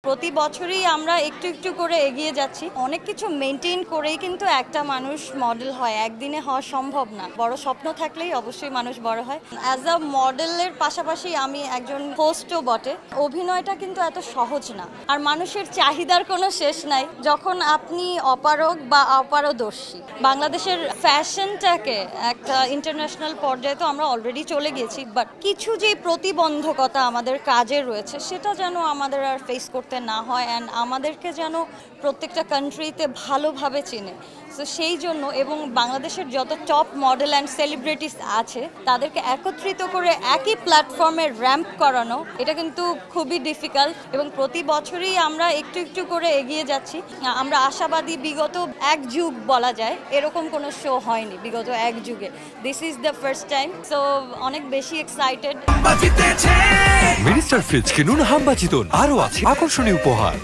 প্রতি বছরই আমরা একটু একটু করে এগিয়ে যাচ্ছি। অনেক কিছু মেনটেন করেই কিন্তু একটা মানুষ মডেল হয়, একদিনে হওয়া সম্ভব না। বড় স্বপ্ন থাকলেই অবশ্যই মানুষ বড় হয়। অ্যাজ আ মডেলের পাশাপাশি আমি একজন হোস্টও বটে। অভিনয়টা কিন্তু এত সহজ না, আর মানুষের চাহিদার কোনো শেষ নাই। যখন আপনি অপারগ বা অপারদর্শী, বাংলাদেশের ফ্যাশনটাকে একটা ইন্টারন্যাশনাল পর্যায়ে তো আমরা অলরেডি চলে গেছি, বাট কিছু যে প্রতিবন্ধকতা আমাদের কাজে রয়েছে সেটা যেন আমাদের আর ফেস করতে না হয়, অ্যান্ড আমাদেরকে যেন প্রত্যেকটা কান্ট্রিতে ভালোভাবে চিনে। তো সেই জন্য এবং বাংলাদেশের যত টপ মডেল অ্যান্ড সেলিব্রিটিস আছে তাদেরকে একত্রিত করে একই প্ল্যাটফর্মে র্যাম্প করানো, এটা কিন্তু খুবই ডিফিকাল্ট। এবং প্রতি বছরই আমরা একটু একটু করে এগিয়ে যাচ্ছি। আমরা আশাবাদী, বিগত এক যুগ বলা যায় এরকম কোনো শো হয়নি বিগত এক যুগে। This is the first time, so অনেক বেশি এক্সাইটেড। মিনিস্টার ফ্রিজ কিনুন হাম্বা জিতুন, আরও আছে আকর্ষণীয় উপহার।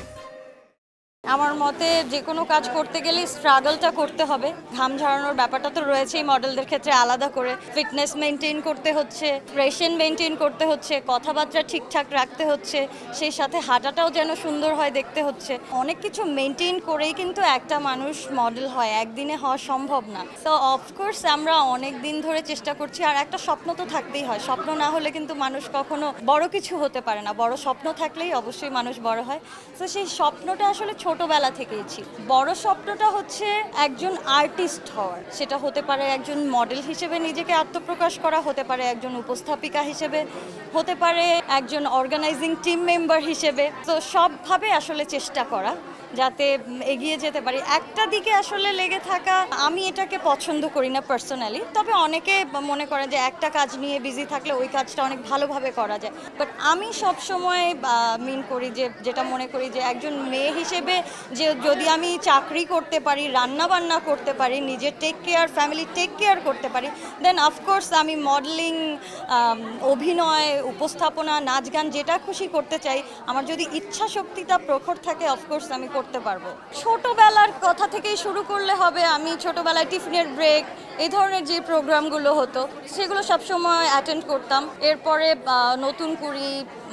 আমার মতে যে কোনো কাজ করতে গেলে স্ট্রাগলটা করতে হবে। ঘাম ঝরানোর ব্যাপারটা তো রয়েছেই মডেলদের ক্ষেত্রে আলাদা করে। ফিটনেস মেনটেন করতে হচ্ছে, প্রেশন মেনটেন করতে হচ্ছে, কথাবার্তা ঠিকঠাক রাখতে হচ্ছে, সেই সাথে হাঁটাটাও যেন সুন্দর হয় দেখতে হচ্ছে। অনেক কিছু মেনটেন করেই কিন্তু একটা মানুষ মডেল হয়, একদিনে হওয়া সম্ভব না। তো অফকোর্স আমরা অনেক দিন ধরে চেষ্টা করছি, আর একটা স্বপ্ন তো থাকতেই হয়। স্বপ্ন না হলে কিন্তু মানুষ কখনো বড় কিছু হতে পারে না। বড় স্বপ্ন থাকলেই অবশ্যই মানুষ বড় হয়। তো সেই স্বপ্নটা আসলে ছোটবেলা থেকেই ছিল। বড় স্বপ্নটা হচ্ছে একজন আর্টিস্ট হওয়ার। সেটা হতে পারে একজন মডেল হিসেবে নিজেকে আত্মপ্রকাশ করা, হতে পারে একজন উপস্থাপিকা হিসেবে, হতে পারে একজন অর্গানাইজিং টিম মেম্বার হিসেবে। তো সবভাবে আসলে চেষ্টা করা যাতে এগিয়ে যেতে পারি। একটা দিকে আসলে লেগে থাকা আমি এটাকে পছন্দ করি না পার্সোনালি, তবে অনেকে মনে করে যে একটা কাজ নিয়ে বিজি থাকলে ওই কাজটা অনেক ভালোভাবে করা যায়। বাট আমি সবসময় মিন করি যে, যেটা মনে করি যে একজন মেয়ে হিসেবে যে যদি আমি চাকরি করতে পারি, রান্না বান্না করতে পারি, নিজের take care, family take care করতে পারি, দেন অফকোর্স আমি মডেলিং, অভিনয়, উপস্থাপনা, নাচ গান যেটা খুশি করতে চাই, আমার যদি ইচ্ছা শক্তিটা প্রখর থাকে অফকোর্স আমি করতে পারবো। ছোটবেলার কথা থেকেই শুরু করলে হবে। আমি ছোটবেলায় টিফিনের ব্রেক, এই ধরনের যে প্রোগ্রামগুলো হতো সেগুলো সবসময় অ্যাটেন্ড করতাম। এরপরে নতুন কুড়ি,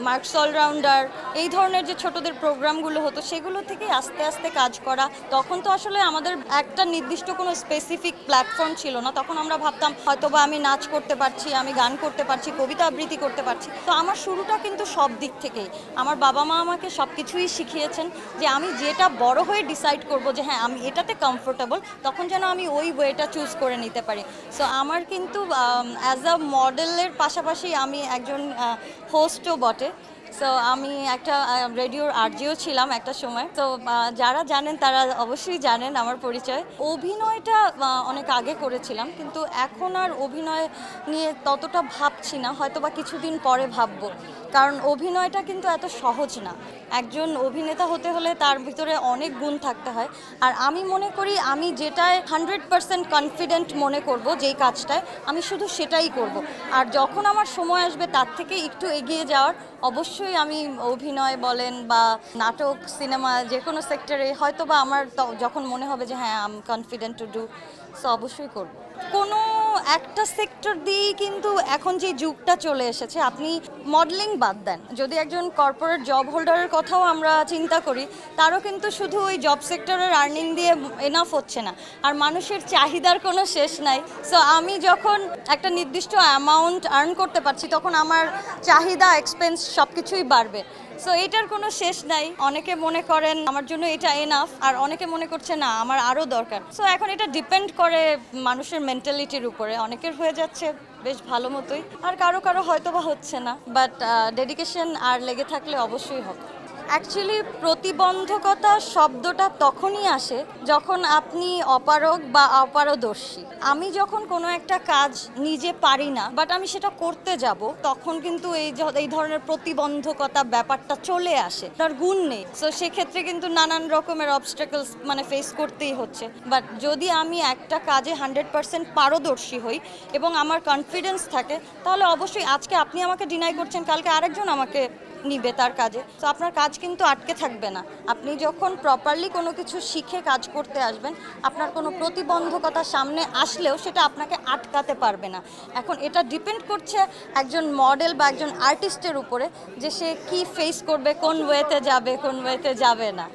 মার্কস অলরাউন্ডার, এই ধরনের যে ছোটদের প্রোগ্রামগুলো হতো সেগুলো থেকে আস্তে আস্তে কাজ করা। তখন তো আসলে আমাদের একটা নির্দিষ্ট কোনো স্পেসিফিক প্ল্যাটফর্ম ছিল না। তখন আমরা ভাবতাম হয়তোবা আমি নাচ করতে পারছি, আমি গান করতে পারছি, কবিতা আবৃত্তি করতে পারছি। তো আমার শুরুটা কিন্তু সব দিক থেকেই। আমার বাবা মা আমাকে সব কিছুই শিখিয়েছেন যে আমি যেটা বড় হয়ে ডিসাইড করব যে হ্যাঁ আমি এটাতে কমফোর্টেবল, তখন যেন আমি ওই ওয়েটা চুজ করে নিতে পারি। সো আমার কিন্তু অ্যাজ আ মডেলের পাশাপাশি আমি একজন হোস্টও বটে। সো আমি একটা রেডিওর আরজিও ছিলাম একটা সময়। তো যারা জানেন তারা অবশ্যই জানেন আমার পরিচয়। অভিনয়টা অনেক আগে করেছিলাম, কিন্তু এখন আর অভিনয় নিয়ে ততটা ভাবছি না, হয়তো বা কিছুদিন পরে ভাববো। কারণ অভিনয়টা কিন্তু এত সহজ না। একজন অভিনেতা হতে হলে তার ভিতরে অনেক গুণ থাকতে হয়। আর আমি মনে করি আমি যেটায় 100% কনফিডেন্ট মনে করব, যেই কাজটায় আমি শুধু সেটাই করব। আর যখন আমার সময় আসবে তার থেকে একটু এগিয়ে যাওয়ার, অবশ্যই আমি অভিনয় বলেন বা নাটক, সিনেমা, যে কোনো সেক্টরে হয়তো বা আমার যখন মনে হবে যে হ্যাঁ I am confident to do, so অবশ্যই করব। কোনো একটা সেক্টর দিয়েই কিন্তু এখন যে যুগটা চলে এসেছে, আপনি মডেলিং বাদ দেন, যদি একজন কর্পোরেট জব হোল্ডারের কথাও আমরা চিন্তা করি, তারও কিন্তু শুধু ওই জব সেক্টরের আর্নিং দিয়ে এনাফ হচ্ছে না, আর মানুষের চাহিদার কোনো শেষ নাই। সো আমি যখন একটা নির্দিষ্ট অ্যামাউন্ট আর্ন করতে পারছি তখন আমার চাহিদা, এক্সপেন্স সব কিছুই বাড়বে। সো এটার কোনো শেষ নাই। অনেকে মনে করেন আমার জন্য এটা এনাফ, আর অনেকে মনে করছে না আমার আরও দরকার। সো এখন এটা ডিপেন্ড করে মানুষের মেন্টালিটির উপরে। অনেকের হয়ে যাচ্ছে বেশ ভালো মতোই, আর কারো কারো হয়তো বা হচ্ছে না, বাট ডেডিকেশন আর লেগে থাকলে অবশ্যই হবে। অ্যাকচুয়ালি প্রতিবন্ধকতা শব্দটা তখনই আসে যখন আপনি অপারগ বা অপারদর্শী। আমি যখন কোনো একটা কাজ নিজে পারি না, বাট আমি সেটা করতে যাব, তখন কিন্তু এই ধরনের প্রতিবন্ধকতা ব্যাপারটা চলে আসে। তার গুণ নেই, সো সেক্ষেত্রে কিন্তু নানান রকমের অবস্ট্যাকলস ফেস করতেই হচ্ছে। বাট যদি আমি একটা কাজে 100% পারদর্শী হই এবং আমার কনফিডেন্স থাকে, তাহলে অবশ্যই আজকে আপনি আমাকে ডিনাই করছেন, কালকে আরেকজন আমাকে নিবে তার কাজে, তো আপনার কাজ কিন্তু আটকে থাকবে না। আপনি যখন প্রপারলি কোনো কিছু শিখে কাজ করতে আসবেন, আপনার কোনো প্রতিবন্ধকতা সামনে আসলেও সেটা আপনাকে আটকাতে পারবে না। এখন এটা ডিপেন্ড করছে একজন মডেল বা একজন আর্টিস্টের উপরে যে সে কি ফেস করবে, কোন ওয়েতে যাবে, কোন ওয়েতে যাবে না।